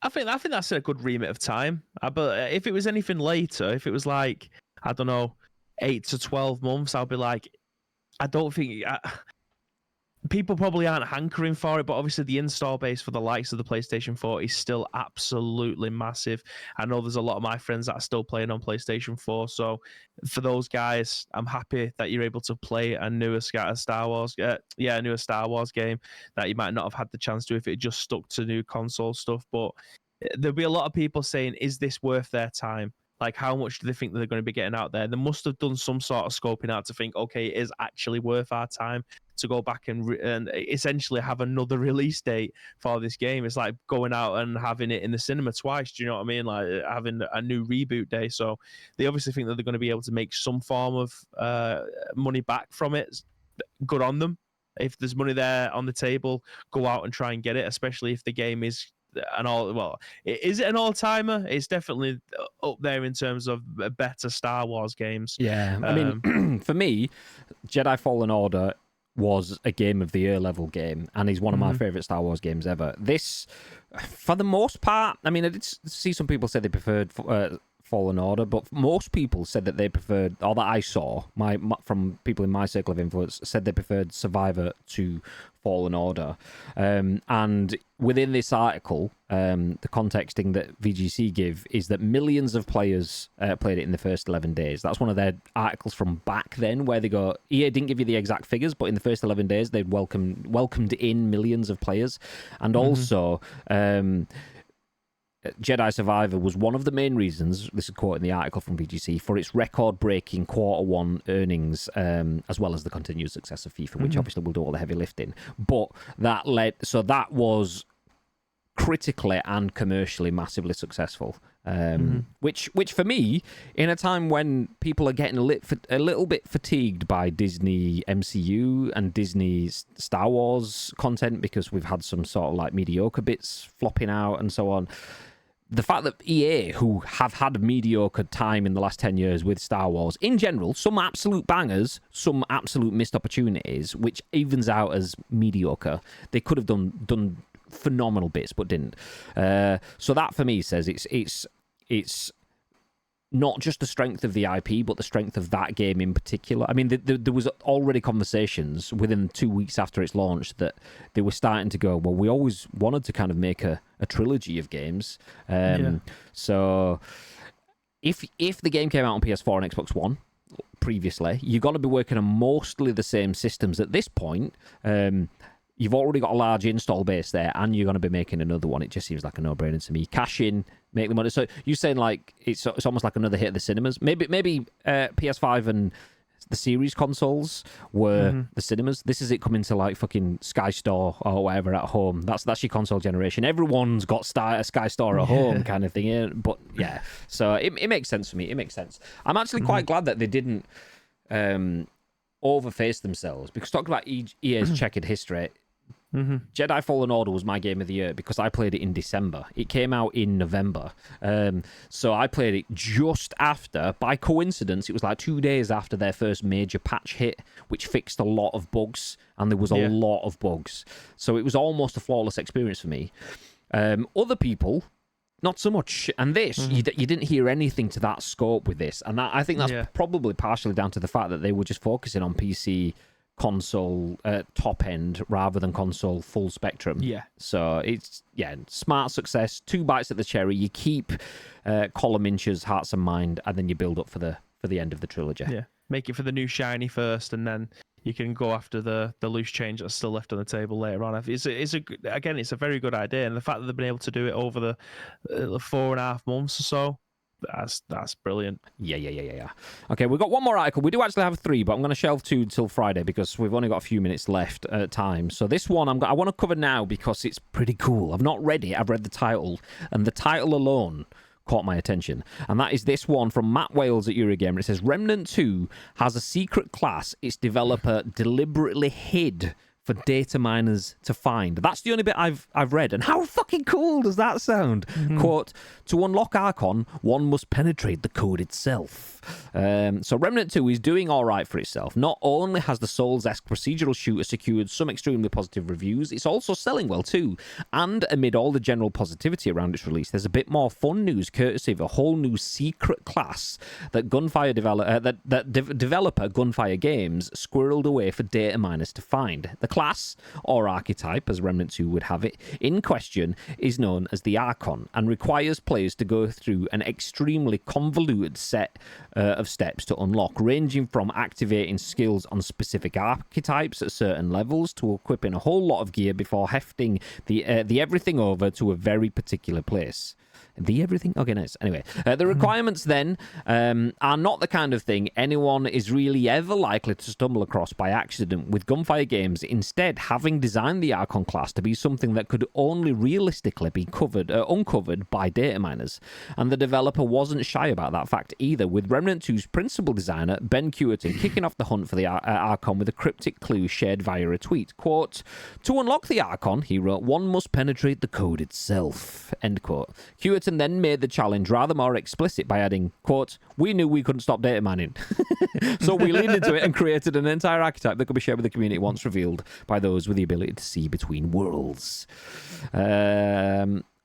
I think that's a good remit of time. But if it was anything later, if it was like, I don't know, 8 to 12 months, I'll be like, I don't think people probably aren't hankering for it. But obviously, the install base for the likes of the PlayStation 4 is still absolutely massive. I know there's a lot of my friends that are still playing on PlayStation 4. So for those guys, I'm happy that you're able to play a newer Star Wars game that you might not have had the chance to if it just stuck to new console stuff. But there'll be a lot of people saying, is this worth their time? Like, how much do they think that they're going to be getting out there? They must have done some sort of scoping out to think, okay, it is actually worth our time to go back and essentially have another release date for this game. It's like going out and having it in the cinema twice. Do you know what I mean? Like having a new reboot day. So they obviously think that they're going to be able to make some form of money back from it. Good on them. If there's money there on the table, go out and try and get it, especially if the game is is it an all-timer? It's definitely up there in terms of better Star Wars games. Yeah, I mean, for me, Jedi Fallen Order was a game of the year level game, and is one of my favorite Star Wars games ever. This, for the most part, I mean, I did see some people say they preferred Fallen Order, but most people said that they preferred, or that I saw from people in my circle of influence, said they preferred Survivor to Fallen Order. And within this article, the contexting that VGC give is that millions of players played it in the first 11 days. That's one of their articles from back then, where they go, EA didn't give you the exact figures, but in the first 11 days, they'd welcomed in millions of players. And also, Jedi Survivor was one of the main reasons, this is quoting the article from VGC, for its record-breaking Q1 earnings, as well as the continued success of FIFA, which obviously will do all the heavy lifting. But that that was critically and commercially massively successful. Which for me, in a time when people are getting a little bit fatigued by Disney MCU and Disney Star Wars content, because we've had some sort of like mediocre bits flopping out and so on. The fact that EA, who have had mediocre time in the last 10 years with Star Wars, in general, some absolute bangers, some absolute missed opportunities, which evens out as mediocre. They could have done phenomenal bits, but didn't. So that, for me, says it's not just the strength of the IP, but the strength of that game in particular. I mean, there was already conversations within 2 weeks after its launch that they were starting to go, well, we always wanted to kind of make a trilogy of games. So if the game came out on PS4 and Xbox One previously, you've got to be working on mostly the same systems at this point. You've already got a large install base there, and you're going to be making another one. It just seems like a no-brainer to me. Cash in, make the money. So you're saying like it's almost like another hit of the cinemas. Maybe PS5 and the series consoles were the cinemas. This is it coming to like fucking Sky Store or whatever at home. That's your console generation. Everyone's got a Sky Store at home kind of thing. Yeah? But yeah, so it makes sense for me. It makes sense. I'm actually quite glad that they didn't overface themselves, because talking about EA's checkered history. Jedi Fallen Order was my game of the year because I played it in December. It came out in November. So I played it just after, by coincidence, it was like 2 days after their first major patch hit, which fixed a lot of bugs, and there was a lot of bugs. So it was almost a flawless experience for me. Other people, not so much. And this, you didn't hear anything to that scope with this. And I think that's probably partially down to the fact that they were just focusing on PC console top end rather than console full spectrum. So it's smart success, 2 bites at the cherry. You keep column inches, hearts and mind, and then you build up for the end of the trilogy. Make it for the new shiny first, and then you can go after the loose change that's still left on the table later on. It's a very good idea, and the fact that they've been able to do it over the 4.5 months or so, that's brilliant. Yeah. Okay, we've got one more article. We do actually have 3, but I'm going to shelve 2 till Friday because we've only got a few minutes left at time. So this one I want to cover now because it's pretty cool. I've not read it. I've read the title, and the title alone caught my attention. And that is this one from Matt Wales at Eurogamer. It says, Remnant 2 has a secret class its developer deliberately hid for data miners to find. That's the only bit I've read. And how fucking cool does that sound? Quote, to unlock Archon, one must penetrate the code itself. So Remnant 2 is doing all right for itself. Not only has the Souls-esque procedural shooter secured some extremely positive reviews, it's also selling well too. And amid all the general positivity around its release, there's a bit more fun news courtesy of a whole new secret class that developer Gunfire Games squirreled away for data miners to find. The class, or archetype as Remnant 2 would have it, in question is known as the Archon and requires players to go through an extremely convoluted set of steps to unlock, ranging from activating skills on specific archetypes at certain levels to equipping a whole lot of gear before hefting the everything over to a very particular place. The everything? Okay, nice. Anyway, the requirements then are not the kind of thing anyone is really ever likely to stumble across by accident, with Gunfire Games instead having designed the Archon class to be something that could only realistically be uncovered by data miners. And the developer wasn't shy about that fact either, with Remnant 2's principal designer, Ben Cuerton, kicking off the hunt for the Archon with a cryptic clue shared via a tweet. Quote, to unlock the Archon, he wrote, one must penetrate the code itself. End quote. Cuerton then made the challenge rather more explicit by adding, quote, we knew we couldn't stop data mining. So we leaned into it and created an entire archetype that could be shared with the community once revealed by those with the ability to see between worlds.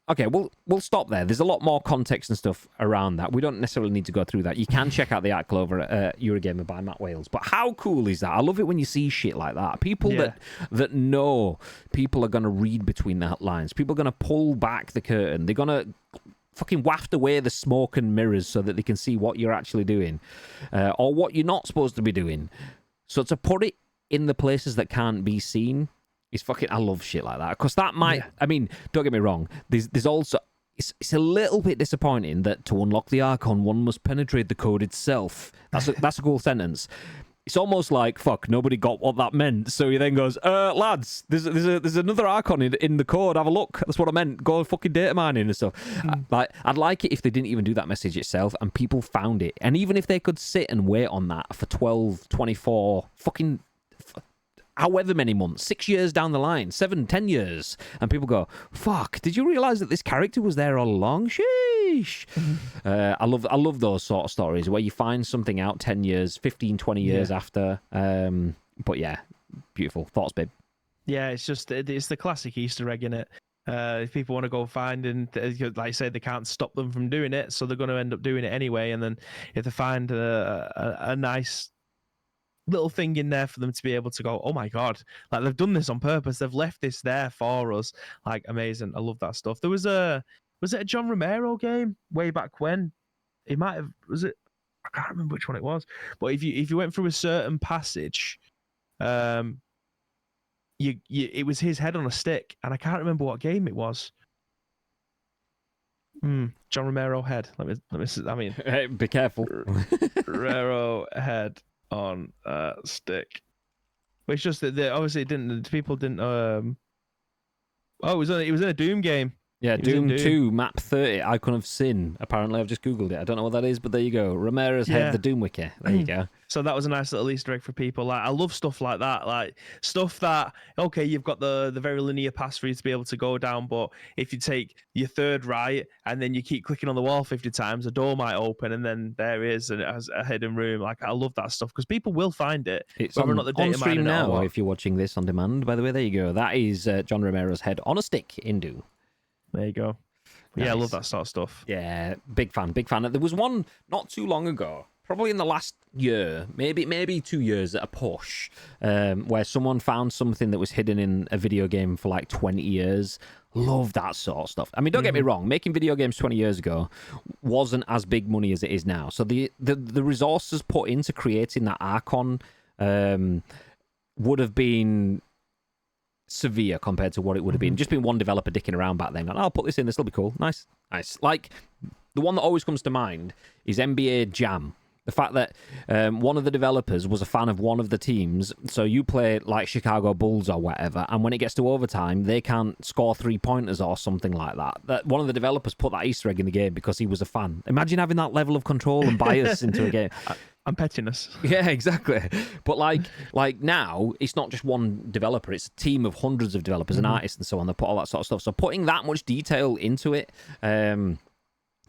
Okay, we'll stop there. There's a lot more context and stuff around that. We don't necessarily need to go through that. You can check out the article over at Eurogamer by Matt Wales. But how cool is that? I love it when you see shit like that. People that know people are going to read between the lines. People are going to pull back the curtain. They're going to fucking waft away the smoke and mirrors so that they can see what you're actually doing or what you're not supposed to be doing. So to put it in the places that can't be seen, it's fucking. I love shit like that because that might. Yeah. I mean, don't get me wrong. There's also. It's a little bit disappointing that to unlock the Archon, one must penetrate the code itself. That's a cool sentence. It's almost like fuck. Nobody got what that meant. So he then goes, lads, there's another Archon in the code. Have a look. That's what I meant. Go fucking data mining and stuff. I'd like it if they didn't even do that message itself and people found it. And even if they could sit and wait on that for 12, 24, fucking. However many months, 6 years down the line, 7, 10 years, and people go, fuck, did you realise that this character was there all along? Sheesh. I love those sort of stories where you find something out 10 years, 15, 20 years after. But yeah, beautiful. Thoughts, babe? Yeah, it's the classic Easter egg, innit? If people want to go find and like I say, they can't stop them from doing it, so they're going to end up doing it anyway. And then if they find a nice little thing in there for them to be able to go, oh my god, like they've done this on purpose, they've left this there for us, like amazing. I love that stuff. There was it a John Romero game way back when? It might have, was it? I can't remember which one it was, but if you went through a certain passage, it was his head on a stick, and I can't remember what game it was. John Romero head. Let me. I mean, hey, be careful. Romero head on a stick. But it's just that obviously people didn't. Oh, it was in a Doom game. Yeah, Doom 2, Map 30, Icon of Sin. Apparently, I've just Googled it. I don't know what that is, but there you go. Romero's head, the Doom Wiki. There you go. So that was a nice little Easter egg for people. Like, I love stuff like that. Like, stuff that, okay, you've got the very linear path for you to be able to go down, but if you take your third right and then you keep clicking on the wall 50 times, a door might open and then there is a hidden room. Like, I love that stuff because people will find it. It's on stream now if you're watching this on demand. By the way, there you go. That is John Romero's head on a stick in Doom. There you go. Nice. Yeah, I love that sort of stuff. Yeah, big fan. There was one not too long ago, probably in the last year, maybe 2 years at a push, where someone found something that was hidden in a video game for like 20 years. Love that sort of stuff. I mean, don't get me wrong, making video games 20 years ago wasn't as big money as it is now. So the resources put into creating that Archon would have been severe compared to what it would have been. Just been one developer dicking around back then. Like, I'll put this in, this will be cool. Nice. Like, the one that always comes to mind is NBA Jam. The fact that one of the developers was a fan of one of the teams, so you play like Chicago Bulls or whatever, and when it gets to overtime, they can't score 3-pointers or something like that. That one of the developers put that Easter egg in the game because he was a fan. Imagine having that level of control and bias into a game. And pettiness. Yeah, exactly. But like now, it's not just one developer, it's a team of hundreds of developers and artists and so on that put all that sort of stuff. So putting that much detail into it,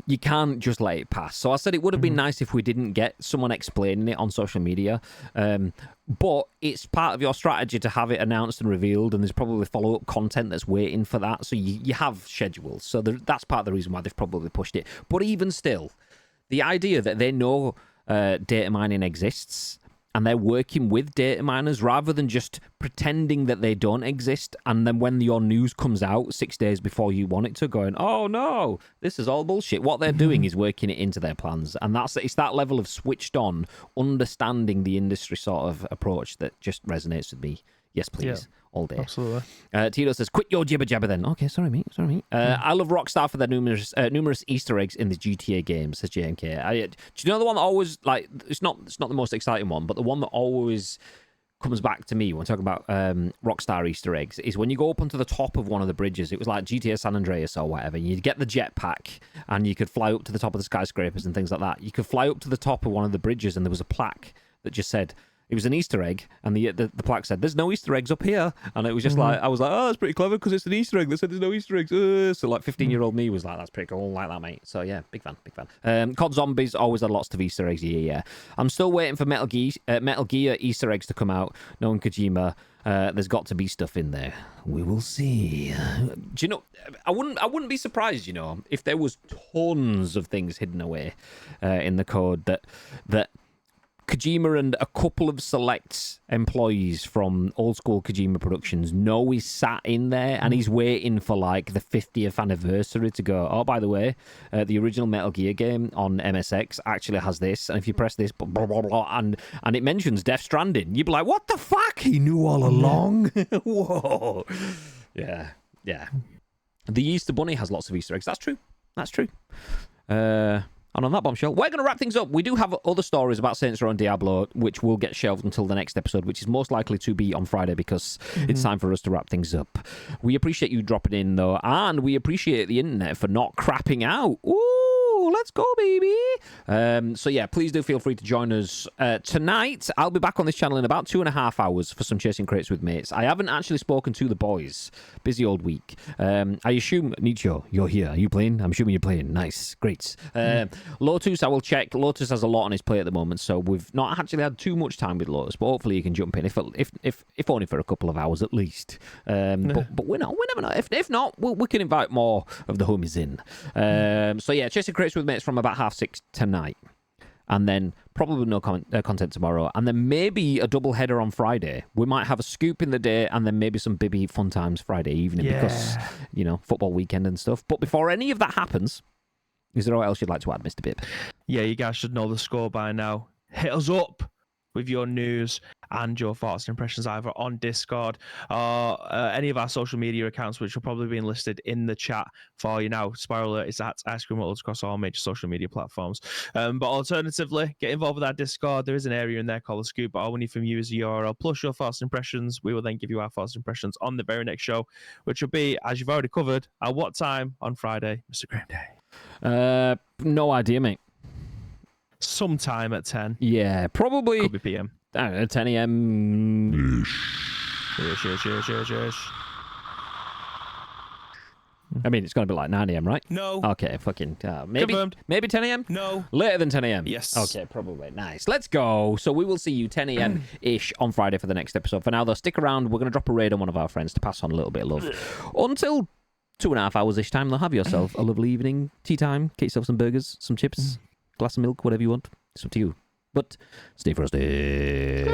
you can't just let it pass. So I said it would have been nice if we didn't get someone explaining it on social media. But it's part of your strategy to have it announced and revealed, and there's probably follow-up content that's waiting for that. So you have schedules. So that's part of the reason why they've probably pushed it. But even still, the idea that they know data mining exists and they're working with data miners rather than just pretending that they don't exist, and then when your news comes out 6 days before you want it to, going, oh no, this is all bullshit. What they're doing is working it into their plans, and it's that level of switched on, understanding the industry sort of approach that just resonates with me. Yes, please. Yeah. All day. Absolutely. Tito says, quit your jibber jabber then. Okay, sorry, mate. I love Rockstar for their numerous Easter eggs in the GTA games, says JMK. Do you know the one that always, like, it's not the most exciting one, but the one that always comes back to me when talking about Rockstar Easter eggs is when you go up onto the top of one of the bridges. It was like GTA San Andreas or whatever. You'd get the jetpack and you could fly up to the top of the skyscrapers and things like that. You could fly up to the top of one of the bridges and there was a plaque that just said, It was an Easter egg, and the plaque said, "There's no Easter eggs up here," and it was just like I was like, "Oh, that's pretty clever because it's an Easter egg." They said there's no Easter eggs, so like 15-year-old me was like, "That's pretty cool, like that, mate." So yeah, big fan. COD Zombies always had lots of Easter eggs. Yeah. I'm still waiting for Metal Gear Easter eggs to come out. Knowing Kojima, there's got to be stuff in there. We will see. Do you know? I wouldn't be surprised, if there was tons of things hidden away in the code that Kojima and a couple of select employees from old school Kojima Productions know he's sat in there and he's waiting for like the 50th anniversary to go, oh, by the way, the original Metal Gear game on MSX actually has this, and if you press this, blah, blah, blah, and it mentions Death Stranding, you'd be like, what the fuck? He knew all along? Whoa. Yeah. The Easter Bunny has lots of Easter eggs. That's true. And on that bombshell, we're going to wrap things up. We do have other stories about Saints Row and Diablo, which will get shelved until the next episode, which is most likely to be on Friday because it's time for us to wrap things up. We appreciate you dropping in, though, and we appreciate the internet for not crapping out. Ooh, let's go, baby. So, yeah, please do feel free to join us tonight. I'll be back on this channel in about 2.5 hours for some Chasing Crates with Mates. I haven't actually spoken to the boys. Busy old week. I assume, Nietzsche, you're here. Are you playing? I'm assuming you're playing. Nice. Great. Lotus, I will check. Lotus has a lot on his plate at the moment, so we've not actually had too much time with Lotus, but hopefully you can jump in, if only for a couple of hours at least. But we never know. If not, we can invite more of the homies in. So yeah, Chasing Crates with Mates from about 6:30 tonight. And then probably no content tomorrow. And then maybe a double header on Friday. We might have a scoop in the day and then maybe some Bibby fun times Friday evening because, football weekend and stuff. But before any of that happens, is there what else you'd like to add, Mr. Bib? Yeah, you guys should know the score by now. Hit us up with your news and your thoughts and impressions either on Discord or any of our social media accounts, which will probably be listed in the chat for you now. Spiral Alert is at Ice Cream Worlds across all major social media platforms. But alternatively, get involved with our Discord. There is an area in there called the Scoop, but all we need from you is a URL plus your thoughts and impressions. We will then give you our thoughts and impressions on the very next show, which will be, as you've already covered, at what time on Friday, Mr. Graham Day? No idea, mate. Sometime at 10. Yeah, probably. Could be PM. I don't know, 10 a.m. Yes. I mean, it's going to be like 9 a.m., right? No. Okay, fucking... maybe Confirmed. Maybe 10 a.m.? No. Later than 10 a.m.? Yes. Okay, probably. Nice. Let's go. So we will see you 10 a.m.-ish on Friday for the next episode. For now, though, stick around. We're going to drop a raid on one of our friends to pass on a little bit of love. Until 2.5 hours-ish time, though, have yourself a lovely evening. Tea time. Get yourself some burgers, some chips, glass of milk, whatever you want. It's up to you. But stay frosty.